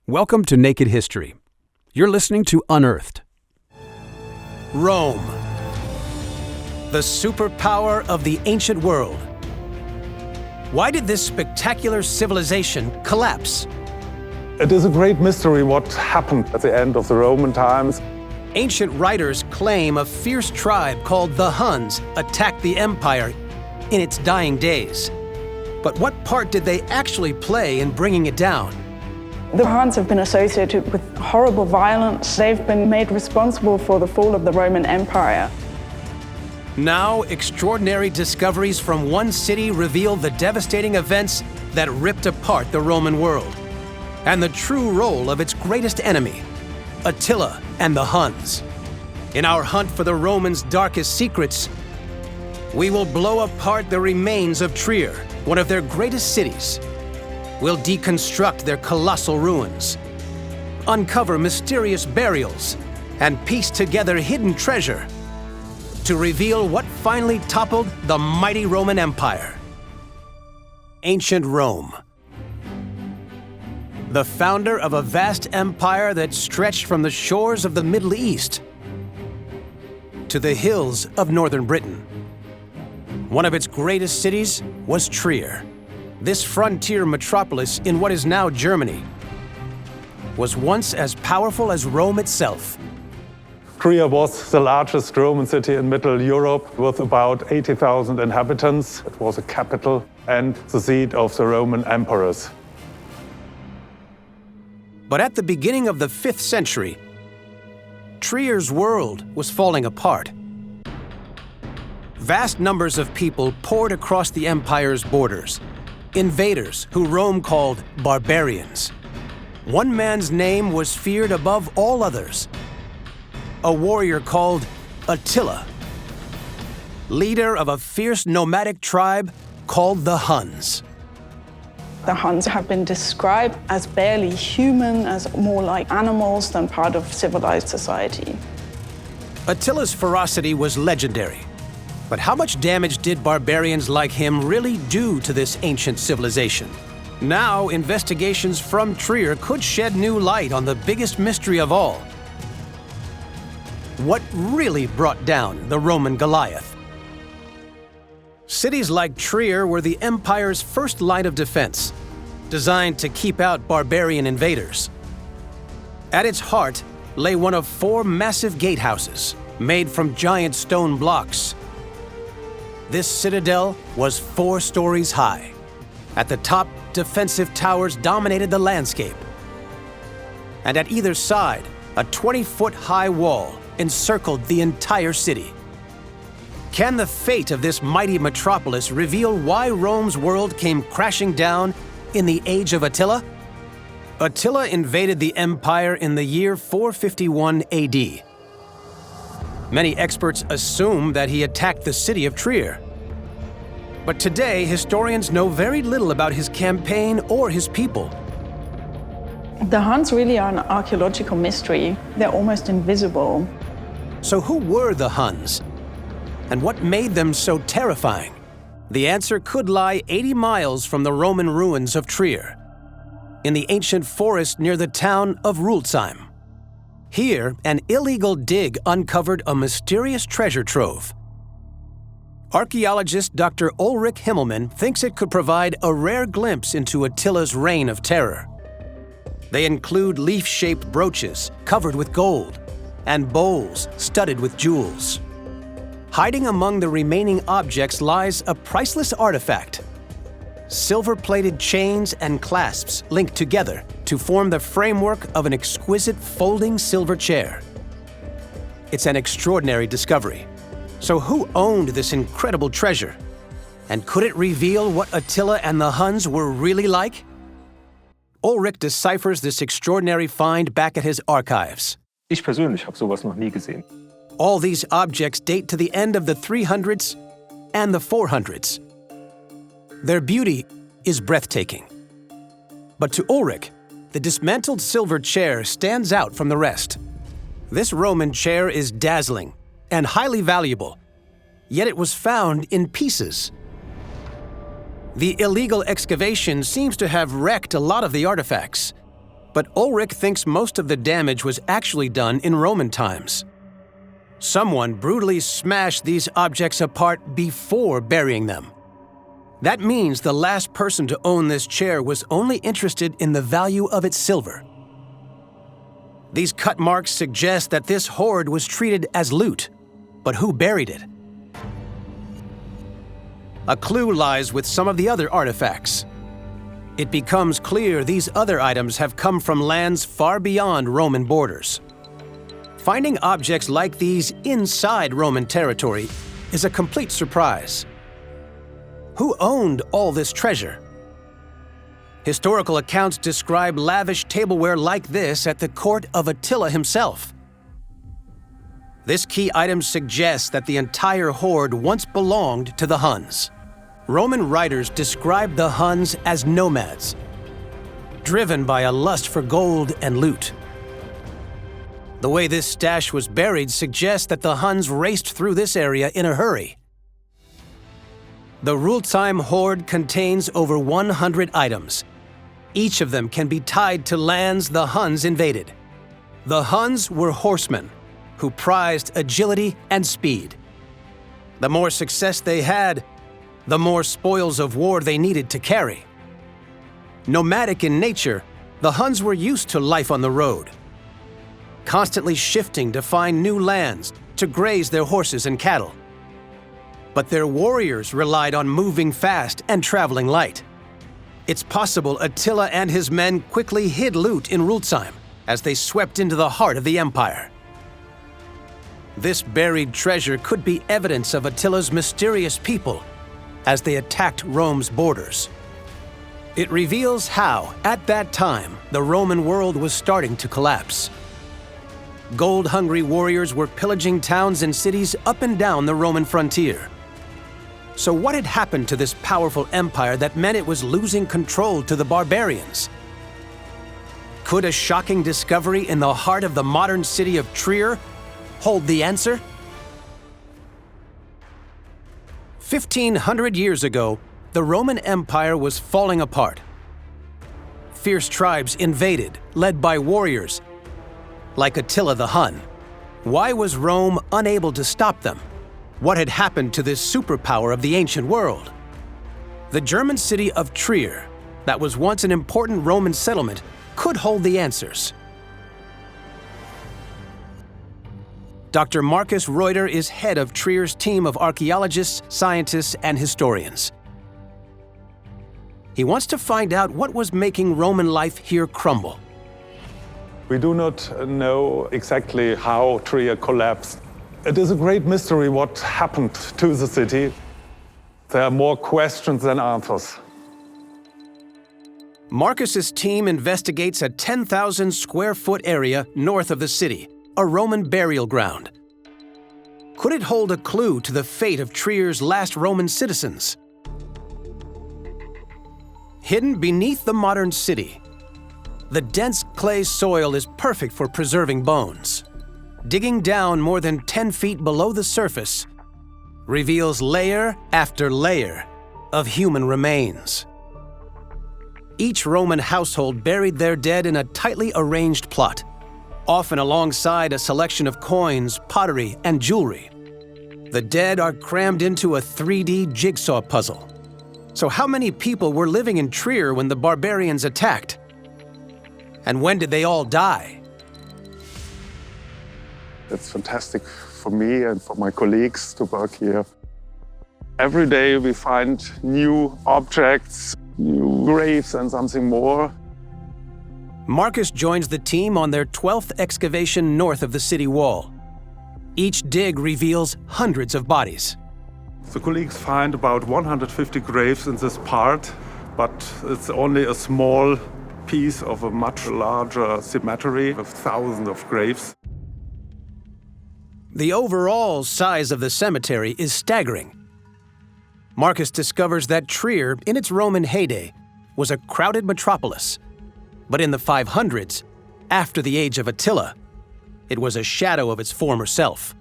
Welcome to Naked History. You're listening to Unearthed. Rome, the superpower of the ancient world. Why did this spectacular civilization collapse? It is a great mystery what happened at the end of the Roman times. Ancient writers claim a fierce tribe called the Huns attacked the empire in its dying days. But what part did they actually play in bringing it down? The Huns have been associated with horrible violence. They've been made responsible for the fall of the Roman Empire. Now, extraordinary discoveries from one city reveal the devastating events that ripped apart the Roman world, and the true role of its greatest enemy, Attila and the Huns. In our hunt for the Romans' darkest secrets, we will blow apart the remains of Trier, one of their greatest cities. We'll deconstruct their colossal ruins, uncover mysterious burials, and piece together hidden treasure to reveal what finally toppled the mighty Roman Empire. Ancient Rome. The founder of a vast empire that stretched from the shores of the Middle East to the hills of northern Britain. One of its greatest cities was Trier. This frontier metropolis in what is now Germany was once as powerful as Rome itself. Trier was the largest Roman city in Middle Europe with about 80,000 inhabitants. It was a capital and the seat of the Roman emperors. But at the beginning of the 5th century, Trier's world was falling apart. Vast numbers of people poured across the empire's borders, invaders who Rome called barbarians. One man's name was feared above all others, a warrior called Attila, leader of a fierce nomadic tribe called the Huns. The Huns have been described as barely human, as more like animals than part of civilized society. Attila's ferocity was legendary. But how much damage did barbarians like him really do to this ancient civilization? Now, investigations from Trier could shed new light on the biggest mystery of all. What really brought down the Roman Goliath? Cities like Trier were the empire's first line of defense, designed to keep out barbarian invaders. At its heart lay one of 4 massive gatehouses, made from giant stone blocks. This citadel was 4 stories high. At the top, defensive towers dominated the landscape. And at either side, a 20-foot-high wall encircled the entire city. Can the fate of this mighty metropolis reveal why Rome's world came crashing down in the age of Attila? Attila invaded the empire in the year 451 AD. Many experts assume that he attacked the city of Trier. But today, historians know very little about his campaign or his people. The Huns really are an archaeological mystery. They're almost invisible. So who were the Huns? And what made them so terrifying? The answer could lie 80 miles from the Roman ruins of Trier, in the ancient forest near the town of Rulzheim. Here, an illegal dig uncovered a mysterious treasure trove. Archaeologist Dr. Ulrich Himmelmann thinks it could provide a rare glimpse into Attila's reign of terror. They include leaf-shaped brooches covered with gold and bowls studded with jewels. Hiding among the remaining objects lies a priceless artifact. Silver-plated chains and clasps linked together to form the framework of an exquisite folding silver chair. It's an extraordinary discovery. So who owned this incredible treasure? And could it reveal what Attila and the Huns were really like? Ulrich deciphers this extraordinary find back at his archives. Ich persönlich habe sowas noch nie gesehen. All these objects date to the end of the 300s and the 400s. Their beauty is breathtaking. But to Ulrich, the dismantled silver chair stands out from the rest. This Roman chair is dazzling and highly valuable, yet it was found in pieces. The illegal excavation seems to have wrecked a lot of the artifacts. But Ulrich thinks most of the damage was actually done in Roman times. Someone brutally smashed these objects apart before burying them. That means the last person to own this chair was only interested in the value of its silver. These cut marks suggest that this hoard was treated as loot, but who buried it? A clue lies with some of the other artifacts. It becomes clear these other items have come from lands far beyond Roman borders. Finding objects like these inside Roman territory is a complete surprise. Who owned all this treasure? Historical accounts describe lavish tableware like this at the court of Attila himself. This key item suggests that the entire hoard once belonged to the Huns. Roman writers describe the Huns as nomads, driven by a lust for gold and loot. The way this stash was buried suggests that the Huns raced through this area in a hurry. The Rulzheim hoard contains over 100 items. Each of them can be tied to lands the Huns invaded. The Huns were horsemen who prized agility and speed. The more success they had, the more spoils of war they needed to carry. Nomadic in nature, the Huns were used to life on the road, constantly shifting to find new lands to graze their horses and cattle. But their warriors relied on moving fast and traveling light. It's possible Attila and his men quickly hid loot in Rulzheim as they swept into the heart of the empire. This buried treasure could be evidence of Attila's mysterious people as they attacked Rome's borders. It reveals how, at that time, the Roman world was starting to collapse. Gold-hungry warriors were pillaging towns and cities up and down the Roman frontier. So what had happened to this powerful empire that meant it was losing control to the barbarians? Could a shocking discovery in the heart of the modern city of Trier hold the answer? 1,500 years ago, the Roman Empire was falling apart. Fierce tribes invaded, led by warriors like Attila the Hun. Why was Rome unable to stop them? What had happened to this superpower of the ancient world? The German city of Trier, that was once an important Roman settlement, could hold the answers. Dr. Marcus Reuter is head of Trier's team of archaeologists, scientists, and historians. He wants to find out what was making Roman life here crumble. We do not know exactly how Trier collapsed. It is a great mystery what happened to the city. There are more questions than answers. Marcus's team investigates a 10,000 square foot area north of the city, a Roman burial ground. Could it hold a clue to the fate of Trier's last Roman citizens? Hidden beneath the modern city, the dense clay soil is perfect for preserving bones. Digging down more than 10 feet below the surface reveals layer after layer of human remains. Each Roman household buried their dead in a tightly arranged plot, often alongside a selection of coins, pottery, and jewelry. The dead are crammed into a 3D jigsaw puzzle. So how many people were living in Trier when the barbarians attacked? And when did they all die? It's fantastic for me and for my colleagues to work here. Every day we find new objects, new graves and something more. Marcus joins the team on their 12th excavation north of the city wall. Each dig reveals hundreds of bodies. The colleagues find about 150 graves in this part, but it's only a small piece of a much larger cemetery with thousands of graves. The overall size of the cemetery is staggering. Marcus discovers that Trier, in its Roman heyday, was a crowded metropolis. But in the 500s, after the age of Attila, it was a shadow of its former self.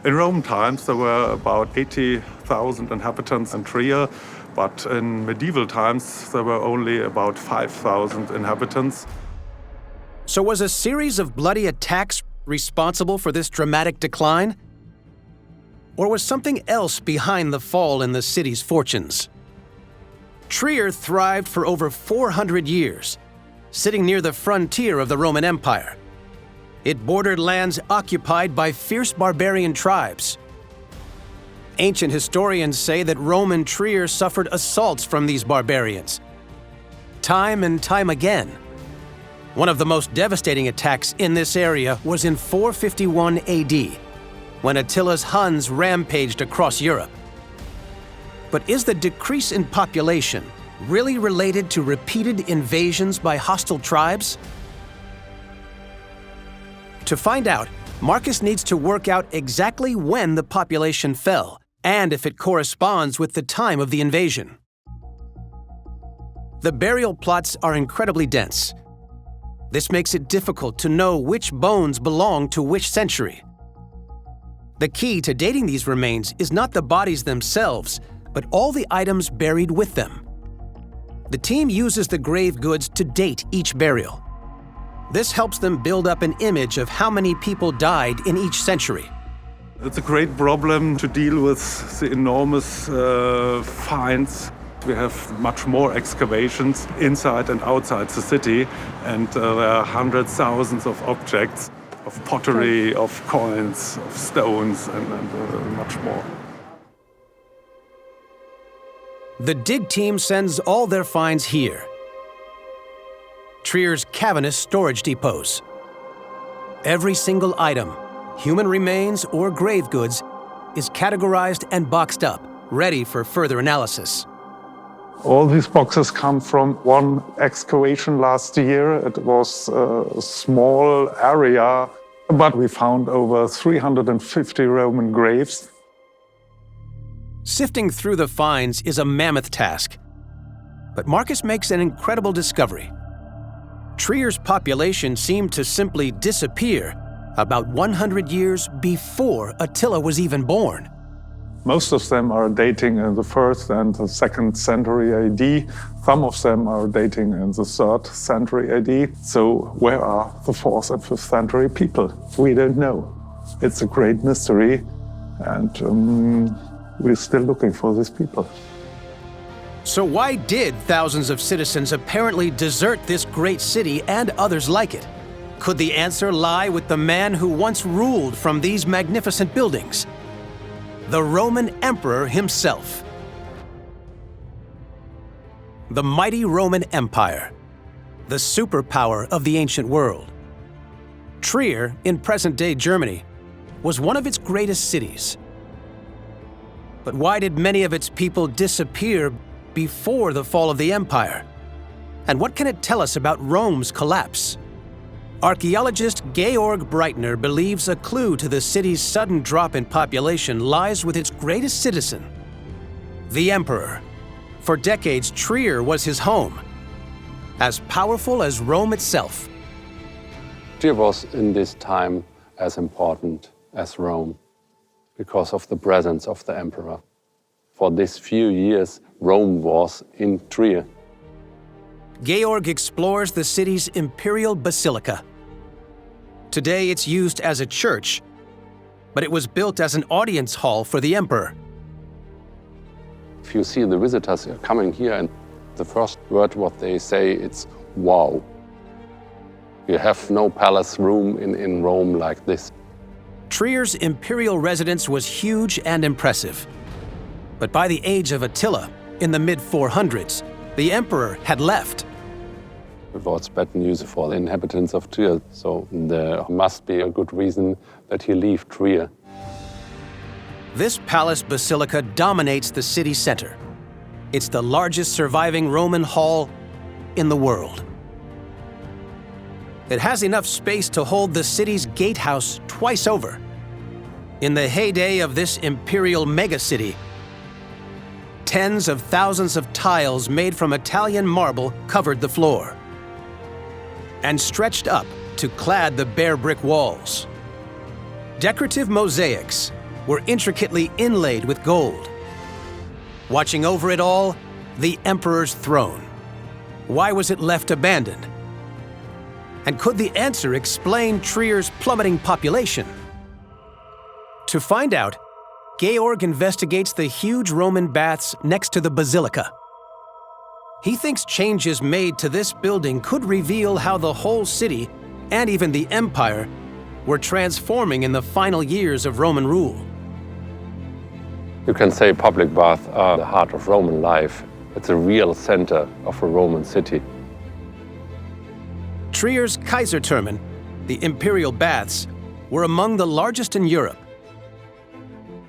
In Roman times, there were about 80,000 inhabitants in Trier, But in medieval times, there were only about 5,000 inhabitants. So was a series of bloody attacks responsible for this dramatic decline? Or was something else behind the fall in the city's fortunes? Trier thrived for over 400 years, sitting near the frontier of the Roman Empire. It bordered lands occupied by fierce barbarian tribes. Ancient historians say that Rome and Trier suffered assaults from these barbarians, time and time again. One of the most devastating attacks in this area was in 451 AD, when Attila's Huns rampaged across Europe. But is the decrease in population really related to repeated invasions by hostile tribes? To find out, Marcus needs to work out exactly when the population fell, and if it corresponds with the time of the invasion. The burial plots are incredibly dense. This makes it difficult to know which bones belong to which century. The key to dating these remains is not the bodies themselves, but all the items buried with them. The team uses the grave goods to date each burial. This helps them build up an image of how many people died in each century. It's a great problem to deal with the enormous finds. We have much more excavations inside and outside the city, and there are hundreds, thousands of objects, of pottery, of coins, of stones, and much more. The dig team sends all their finds here, Trier's cavernous storage depots. Every single item, human remains or grave goods, is categorized and boxed up, ready for further analysis. All these boxes come from one excavation last year. It was a small area, but we found over 350 Roman graves. Sifting through the finds is a mammoth task, but Marcus makes an incredible discovery. Trier's population seemed to simply disappear about 100 years before Attila was even born. Most of them are dating in the 1st and the 2nd century AD. Some of them are dating in the 3rd century AD. So where are the 4th and 5th century people? We don't know. It's a great mystery, and we're still looking for these people. So why did thousands of citizens apparently desert this great city and others like it? Could the answer lie with the man who once ruled from these magnificent buildings? The Roman Emperor himself. The mighty Roman Empire, the superpower of the ancient world. Trier, in present-day Germany, was one of its greatest cities. But why did many of its people disappear before the fall of the empire? And what can it tell us about Rome's collapse? Archaeologist Georg Breitner believes a clue to the city's sudden drop in population lies with its greatest citizen, the emperor. For decades, Trier was his home, as powerful as Rome itself. Trier was in this time as important as Rome because of the presence of the emperor. For these few years, Rome was in Trier. Georg explores the city's imperial basilica. Today it's used as a church, but it was built as an audience hall for the emperor. If you see the visitors coming here, and the first word what they say, it's wow. You have no palace room in Rome like this. Trier's imperial residence was huge and impressive. But by the age of Attila, in the mid-400s, the emperor had left. It was bad news for the inhabitants of Trier, so there must be a good reason that he left Trier. This palace basilica dominates the city center. It's the largest surviving Roman hall in the world. It has enough space to hold the city's gatehouse twice over. In the heyday of this imperial megacity, tens of thousands of tiles made from Italian marble covered the floor and stretched up to clad the bare brick walls. Decorative mosaics were intricately inlaid with gold. Watching over it all, the emperor's throne? Why was it left abandoned? And could the answer explain Trier's plummeting population? To find out, Georg investigates the huge Roman baths next to the basilica. He thinks changes made to this building could reveal how the whole city, and even the empire, were transforming in the final years of Roman rule. You can say public baths are the heart of Roman life. It's a real center of a Roman city. Trier's Kaiserthermen, the imperial baths, were among the largest in Europe.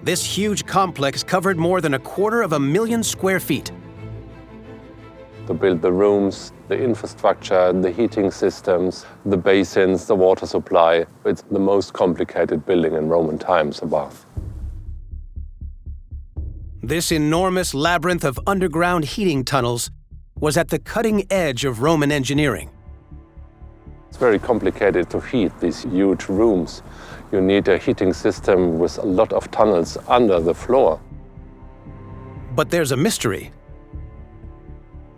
This huge complex covered more than 250,000 square feet. To build the rooms, the infrastructure, the heating systems, the basins, the water supply. It's the most complicated building in Roman times, a bath. This enormous labyrinth of underground heating tunnels was at the cutting edge of Roman engineering. It's very complicated to heat these huge rooms. You need a heating system with a lot of tunnels under the floor. But there's a mystery.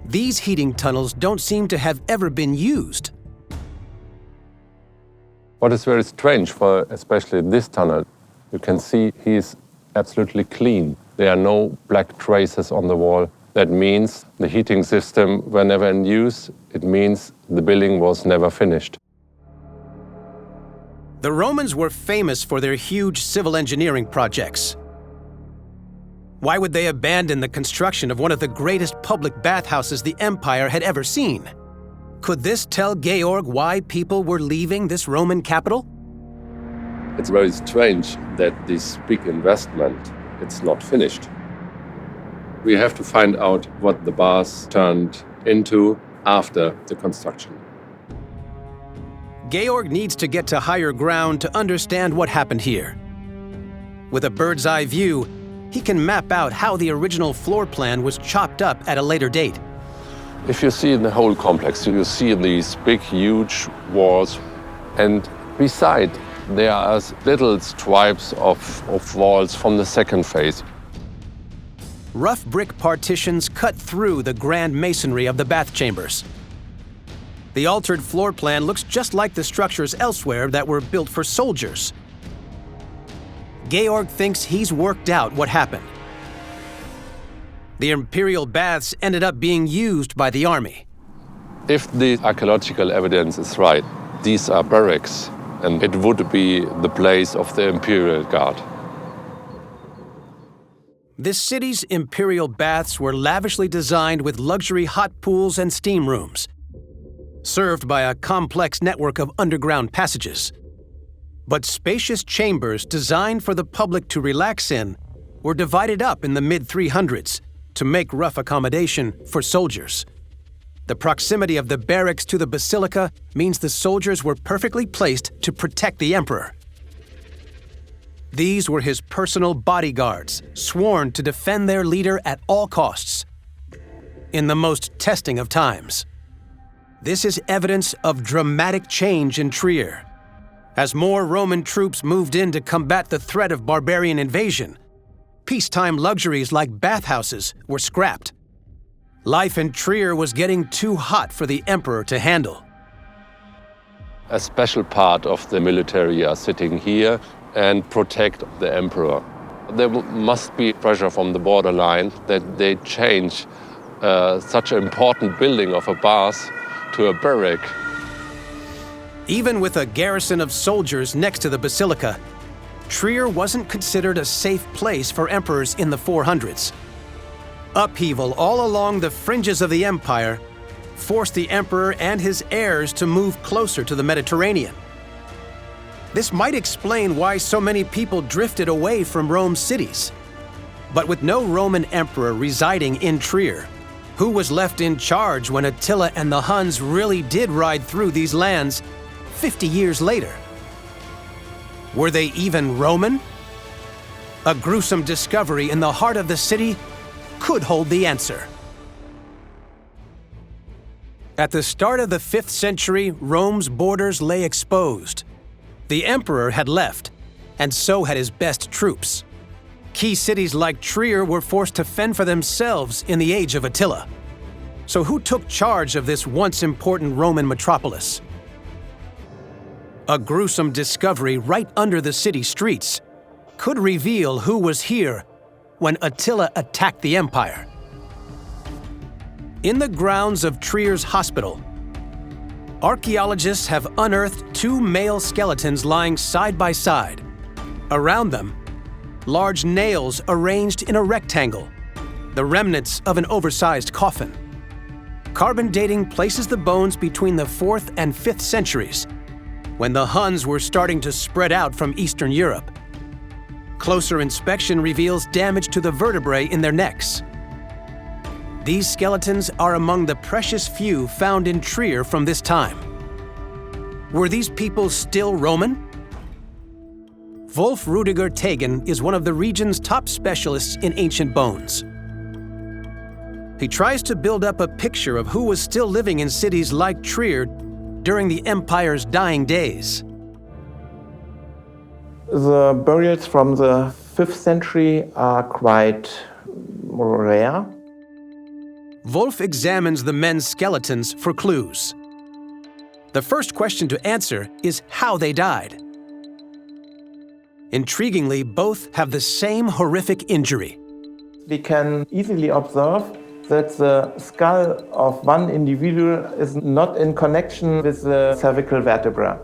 These heating tunnels don't seem to have ever been used. What is very strange for especially this tunnel, you can see he's absolutely clean. There are no black traces on the wall. That means the heating system were never in use. It means the building was never finished. The Romans were famous for their huge civil engineering projects. Why would they abandon the construction of one of the greatest public bathhouses the empire had ever seen? Could this tell Georg why people were leaving this Roman capital? It's very strange that this big investment, it's not finished. We have to find out what the baths turned into after the construction. Georg needs to get to higher ground to understand what happened here. With a bird's eye view, he can map out how the original floor plan was chopped up at a later date. If you see in the whole complex, you see these big, huge walls, and beside there are little stripes of walls from the second phase. Rough brick partitions cut through the grand masonry of the bath chambers. The altered floor plan looks just like the structures elsewhere that were built for soldiers. Georg thinks he's worked out what happened. The imperial baths ended up being used by the army. If the archaeological evidence is right, these are barracks, and it would be the place of the imperial guard. This city's imperial baths were lavishly designed with luxury hot pools and steam rooms, served by a complex network of underground passages. But spacious chambers designed for the public to relax in were divided up in the mid-300s to make rough accommodation for soldiers. The proximity of the barracks to the basilica means the soldiers were perfectly placed to protect the emperor. These were his personal bodyguards, sworn to defend their leader at all costs, in the most testing of times. This is evidence of dramatic change in Trier. As more Roman troops moved in to combat the threat of barbarian invasion, peacetime luxuries like bathhouses were scrapped. Life in Trier was getting too hot for the emperor to handle. A special part of the military are sitting here and protect the emperor. There must be pressure from the borderline that they change such an important building of a bath to a barrack. Even with a garrison of soldiers next to the basilica, Trier wasn't considered a safe place for emperors in the 400s. Upheaval all along the fringes of the empire forced the emperor and his heirs to move closer to the Mediterranean. This might explain why so many people drifted away from Rome's cities. But with no Roman emperor residing in Trier, who was left in charge when Attila and the Huns really did ride through these lands 50 years later? Were they even Roman? A gruesome discovery in the heart of the city could hold the answer. At the start of the 5th century, Rome's borders lay exposed. The emperor had left, and so had his best troops. Key cities like Trier were forced to fend for themselves in the age of Attila. So who took charge of this once important Roman metropolis? A gruesome discovery right under the city streets could reveal who was here when Attila attacked the empire. In the grounds of Trier's hospital, archaeologists have unearthed two male skeletons lying side by side. Around them, large nails arranged in a rectangle, the remnants of an oversized coffin. Carbon dating places the bones between the 4th and 5th centuries, when the Huns were starting to spread out from Eastern Europe. Closer inspection reveals damage to the vertebrae in their necks. These skeletons are among the precious few found in Trier from this time. Were these people still Roman? Wolf Rudiger Tegen is one of the region's top specialists in ancient bones. He tries to build up a picture of who was still living in cities like Trier during the empire's dying days. The burials from the 5th century are quite rare. Wolf examines the men's skeletons for clues. The first question to answer is how they died. Intriguingly, both have the same horrific injury. We can easily observe that the skull of one individual is not in connection with the cervical vertebra.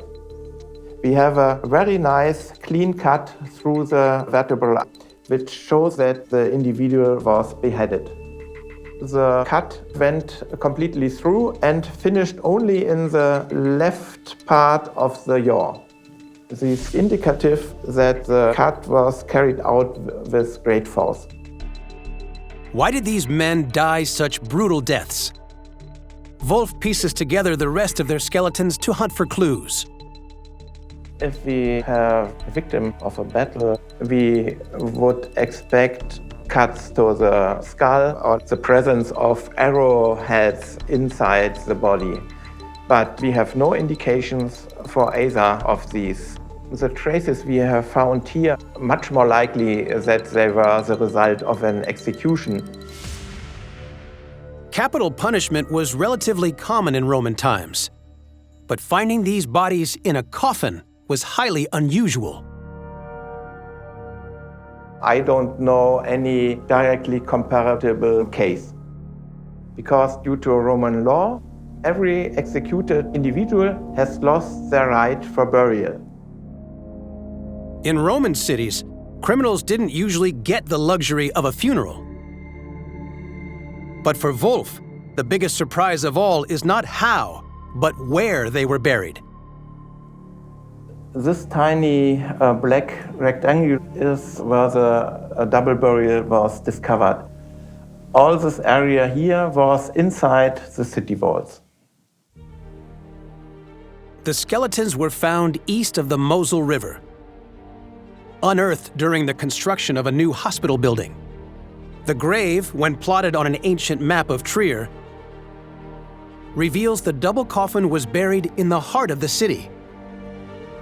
We have a very nice clean cut through the vertebra, which shows that the individual was beheaded. The cut went completely through and finished only in the left part of the jaw. This is indicative that the cut was carried out with great force. Why did these men die such brutal deaths? Wolf pieces together the rest of their skeletons to hunt for clues. If we have a victim of a battle, we would expect cuts to the skull or the presence of arrowheads inside the body. But we have no indications for either of these. The traces we have found here are much more likely that they were the result of an execution. Capital punishment was relatively common in Roman times, but finding these bodies in a coffin was highly unusual. I don't know any directly comparable case, because due to Roman law, every executed individual has lost their right for burial. In Roman cities, criminals didn't usually get the luxury of a funeral. But for Wolf, the biggest surprise of all is not how, but where they were buried. This tiny black rectangle is where the double burial was discovered. All this area here was inside the city walls. The skeletons were found east of the Mosel River, unearthed during the construction of a new hospital building. The grave, when plotted on an ancient map of Trier, reveals the double coffin was buried in the heart of the city.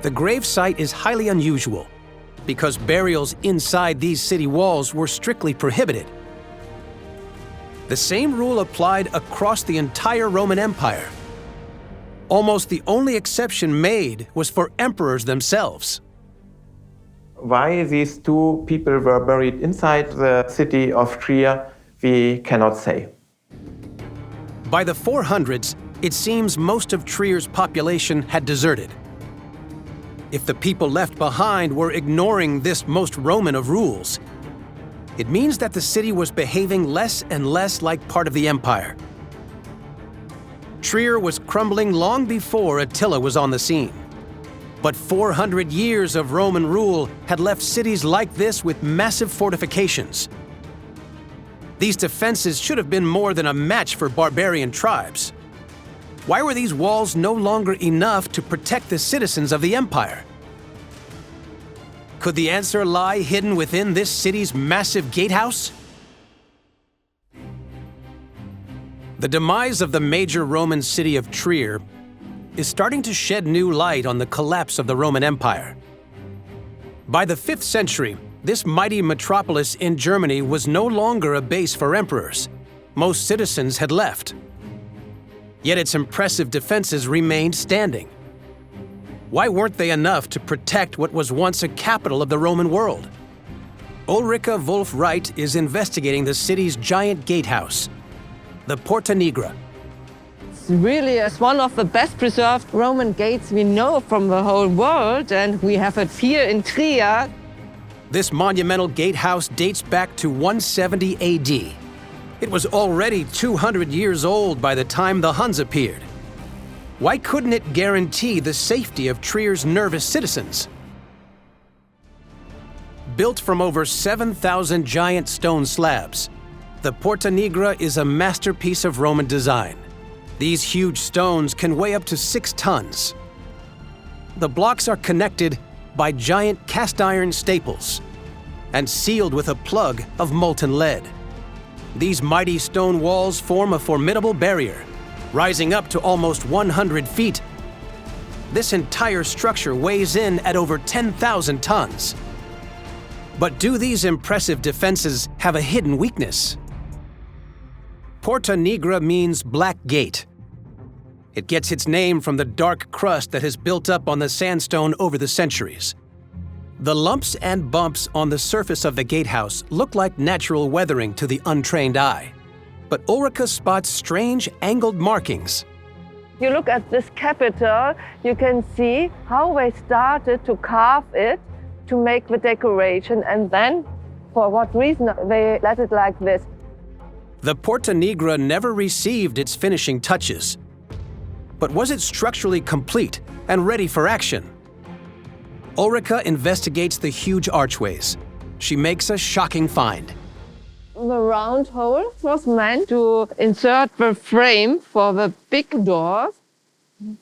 The grave site is highly unusual because burials inside these city walls were strictly prohibited. The same rule applied across the entire Roman Empire. Almost the only exception made was for emperors themselves. Why these two people were buried inside the city of Trier, we cannot say. By the 400s, it seems most of Trier's population had deserted. If the people left behind were ignoring this most Roman of rules, it means that the city was behaving less and less like part of the empire. Trier was crumbling long before Attila was on the scene. But 400 years of Roman rule had left cities like this with massive fortifications. These defenses should have been more than a match for barbarian tribes. Why were these walls no longer enough to protect the citizens of the empire? Could the answer lie hidden within this city's massive gatehouse? The demise of the major Roman city of Trier is starting to shed new light on the collapse of the Roman Empire. By the 5th century, This mighty metropolis in Germany was no longer a base for emperors. Most citizens had left. Yet its impressive defenses remained standing. Why weren't they enough to protect what was once a capital of the Roman world? Ulrika Wolf-Wright is investigating the city's giant gatehouse, the Porta Nigra. Really is one of the best preserved Roman gates we know from the whole world, and we have it here in Trier. This monumental gatehouse dates back to 170 AD. It was already 200 years old by the time the Huns appeared. Why couldn't it guarantee the safety of Trier's nervous citizens? Built from over 7,000 giant stone slabs, the Porta Nigra is a masterpiece of Roman design. These huge stones can weigh up to 6 tons. The blocks are connected by giant cast iron staples and sealed with a plug of molten lead. These mighty stone walls form a formidable barrier, rising up to almost 100 feet. This entire structure weighs in at over 10,000 tons. But do these impressive defenses have a hidden weakness? Porta Nigra means Black Gate. It gets its name from the dark crust that has built up on the sandstone over the centuries. The lumps and bumps on the surface of the gatehouse look like natural weathering to the untrained eye. But Ulrika spots strange angled markings. You look at this capital, you can see how they started to carve it to make the decoration, and then for what reason they let it like this. The Porta Nigra never received its finishing touches. But was it structurally complete and ready for action? Ulrika investigates the huge archways. She makes a shocking find. The round hole was meant to insert the frame for the big doors.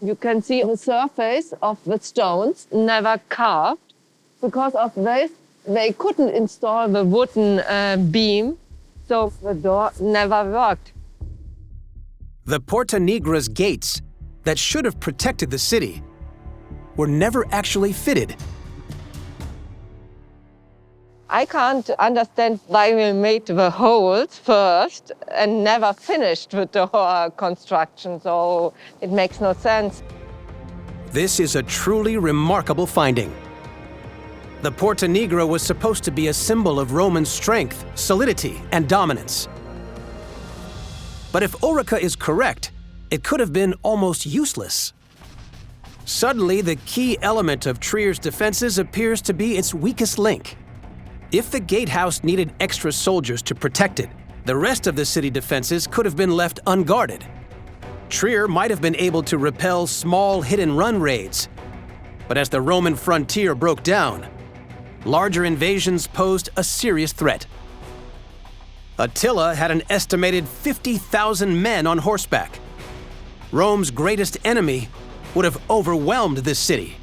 You can see the surface of the stones never carved. Because of this, they couldn't install the wooden beam, so the door never worked. The Porta Nigra's gates, that should have protected the city, were never actually fitted. I can't understand why we made the holes first and never finished the door construction, so it makes no sense. This is a truly remarkable finding. The Porta Nigra was supposed to be a symbol of Roman strength, solidity, and dominance. But if Ulrika is correct, it could have been almost useless. Suddenly, the key element of Trier's defenses appears to be its weakest link. If the gatehouse needed extra soldiers to protect it, the rest of the city defenses could have been left unguarded. Trier might have been able to repel small hit-and-run raids, but as the Roman frontier broke down, larger invasions posed a serious threat. Attila had an estimated 50,000 men on horseback. Rome's greatest enemy would have overwhelmed this city.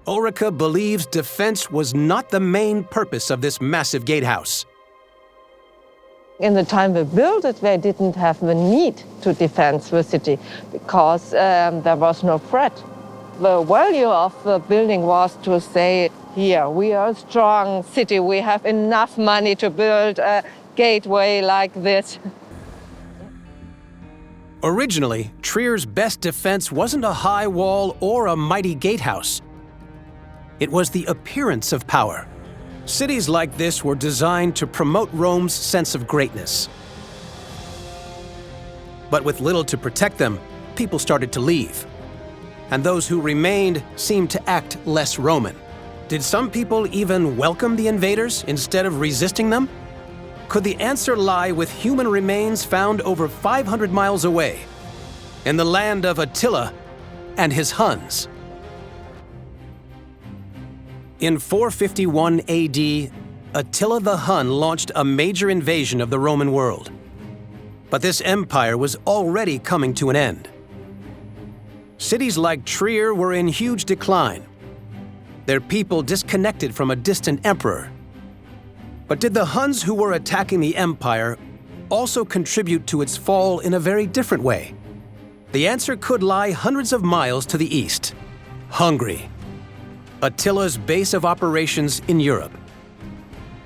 Ulrika believes defense was not the main purpose of this massive gatehouse. In the time they built it, they didn't have the need to defend the city because there was no threat. The value of the building was to say, here, we are a strong city, we have enough money to build a gateway like this. Originally, Trier's best defense wasn't a high wall or a mighty gatehouse. It was the appearance of power. Cities like this were designed to promote Rome's sense of greatness. But with little to protect them, people started to leave. And those who remained seemed to act less Roman. Did some people even welcome the invaders instead of resisting them? Could the answer lie with human remains found over 500 miles away, in the land of Attila and his Huns? In 451 AD, Attila the Hun launched a major invasion of the Roman world. But this empire was already coming to an end. Cities like Trier were in huge decline, their people disconnected from a distant emperor. But did the Huns who were attacking the empire also contribute to its fall in a very different way? The answer could lie hundreds of miles to the east, Hungary. Attila's base of operations in Europe.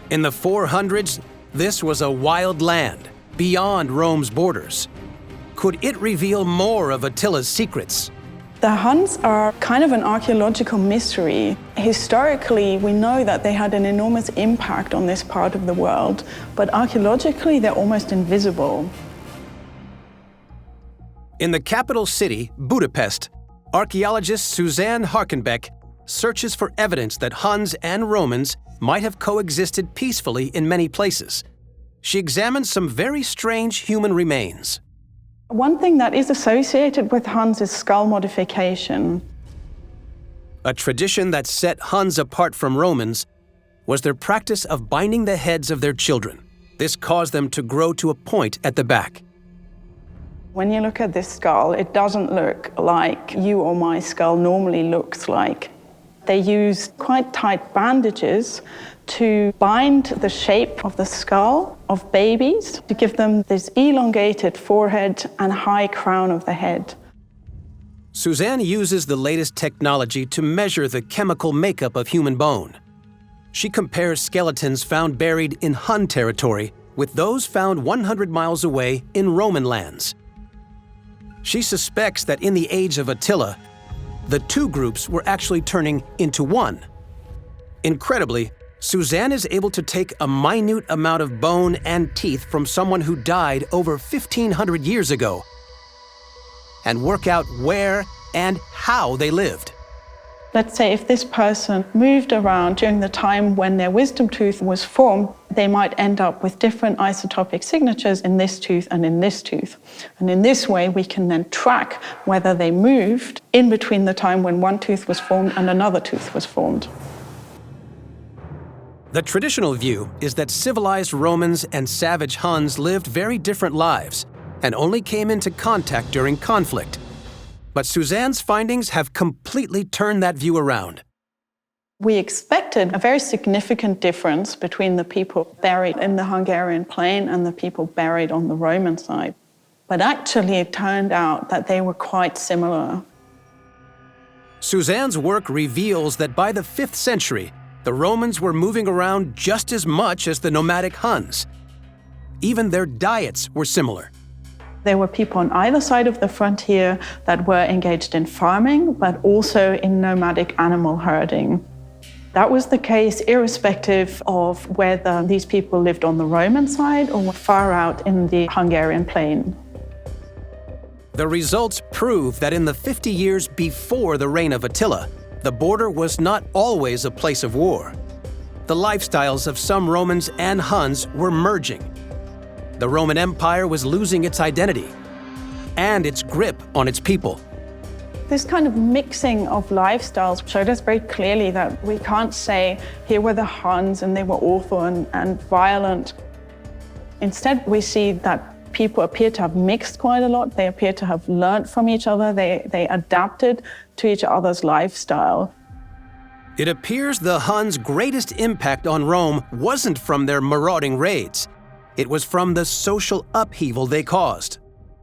In the 400s, this was a wild land, beyond Rome's borders. Could it reveal more of Attila's secrets? The Huns are kind of an archaeological mystery. Historically, we know that they had an enormous impact on this part of the world, but archaeologically, they're almost invisible. In the capital city, Budapest, archaeologist Suzanne Harkenbeck searches for evidence that Huns and Romans might have coexisted peacefully in many places. She examines some very strange human remains. One thing that is associated with Huns is skull modification. A tradition that set Huns apart from Romans was their practice of binding the heads of their children. This caused them to grow to a point at the back. When you look at this skull, it doesn't look like you or my skull normally looks like. They used quite tight bandages to bind the shape of the skull of babies to give them this elongated forehead and high crown of the head. Suzanne uses the latest technology to measure the chemical makeup of human bone. She compares skeletons found buried in Hun territory with those found 100 miles away in Roman lands. She suspects that in the age of Attila, the two groups were actually turning into one. Incredibly, Suzanne is able to take a minute amount of bone and teeth from someone who died over 1,500 years ago and work out where and how they lived. Let's say if this person moved around during the time when their wisdom tooth was formed, they might end up with different isotopic signatures in this tooth and in this tooth. And in this way, we can then track whether they moved in between the time when one tooth was formed and another tooth was formed. The traditional view is that civilized Romans and savage Huns lived very different lives and only came into contact during conflict. But Suzanne's findings have completely turned that view around. We expected a very significant difference between the people buried in the Hungarian plain and the people buried on the Roman side. But actually, it turned out that they were quite similar. Suzanne's work reveals that by the 5th century, the Romans were moving around just as much as the nomadic Huns. Even their diets were similar. There were people on either side of the frontier that were engaged in farming, but also in nomadic animal herding. That was the case irrespective of whether these people lived on the Roman side or far out in the Hungarian plain. The results prove that in the 50 years before the reign of Attila, the border was not always a place of war. The lifestyles of some Romans and Huns were merging. The Roman Empire was losing its identity and its grip on its people. This kind of mixing of lifestyles showed us very clearly that we can't say, here were the Huns and they were awful and violent. Instead, we see that people appear to have mixed quite a lot. They appear to have learned from each other. They adapted to each other's lifestyle. It appears the Huns' greatest impact on Rome wasn't from their marauding raids. It was from the social upheaval they caused.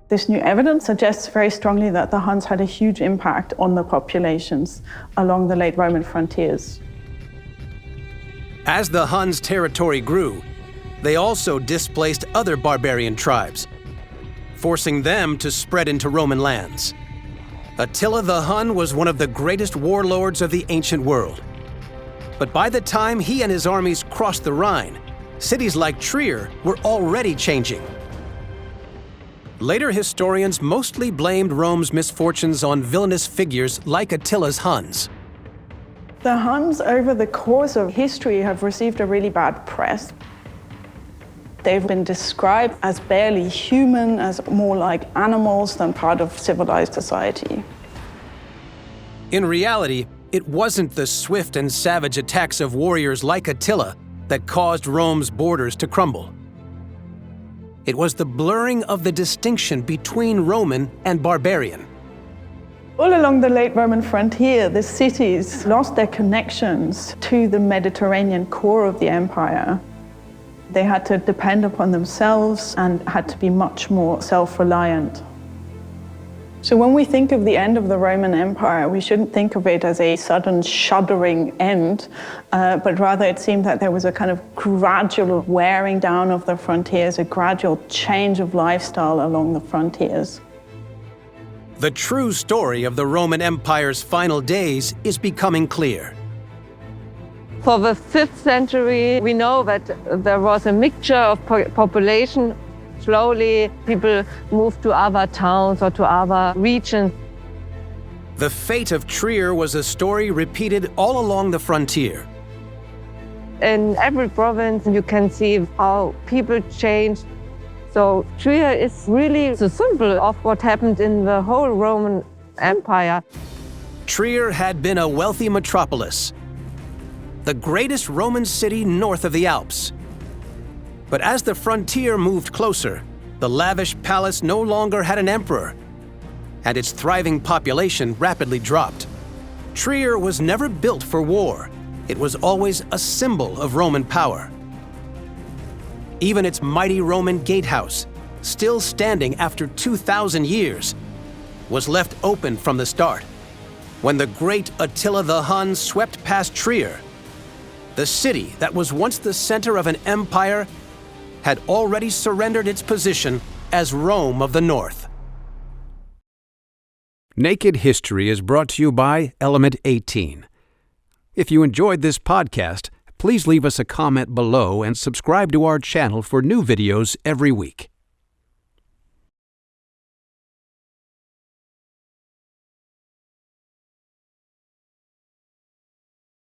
This new evidence suggests very strongly that the Huns had a huge impact on the populations along the late Roman frontiers. As the Huns' territory grew, they also displaced other barbarian tribes, forcing them to spread into Roman lands. Attila the Hun was one of the greatest warlords of the ancient world. But by the time he and his armies crossed the Rhine, cities like Trier were already changing. Later historians mostly blamed Rome's misfortunes on villainous figures like Attila's Huns. The Huns, over the course of history, have received a really bad press. They've been described as barely human, as more like animals than part of civilized society. In reality, it wasn't the swift and savage attacks of warriors like Attila that caused Rome's borders to crumble. It was the blurring of the distinction between Roman and barbarian. All along the late Roman frontier, the cities lost their connections to the Mediterranean core of the empire. They had to depend upon themselves and had to be much more self-reliant. So when we think of the end of the Roman Empire, we shouldn't think of it as a sudden shuddering end, but rather it seemed that there was a kind of gradual wearing down of the frontiers, a gradual change of lifestyle along the frontiers. The true story of the Roman Empire's final days is becoming clear. For the 5th century, we know that there was a mixture of population. Slowly, people moved to other towns or to other regions. The fate of Trier was a story repeated all along the frontier. In every province, you can see how people changed. So Trier is really the symbol of what happened in the whole Roman Empire. Trier had been a wealthy metropolis, the greatest Roman city north of the Alps. But as the frontier moved closer, the lavish palace no longer had an emperor, and its thriving population rapidly dropped. Trier was never built for war. It was always a symbol of Roman power. Even its mighty Roman gatehouse, still standing after 2,000 years, was left open from the start. When the great Attila the Hun swept past Trier, the city that was once the center of an empire had already surrendered its position as Rome of the North. Naked History is brought to you by Element 18. If you enjoyed this podcast, please leave us a comment below and subscribe to our channel for new videos every week.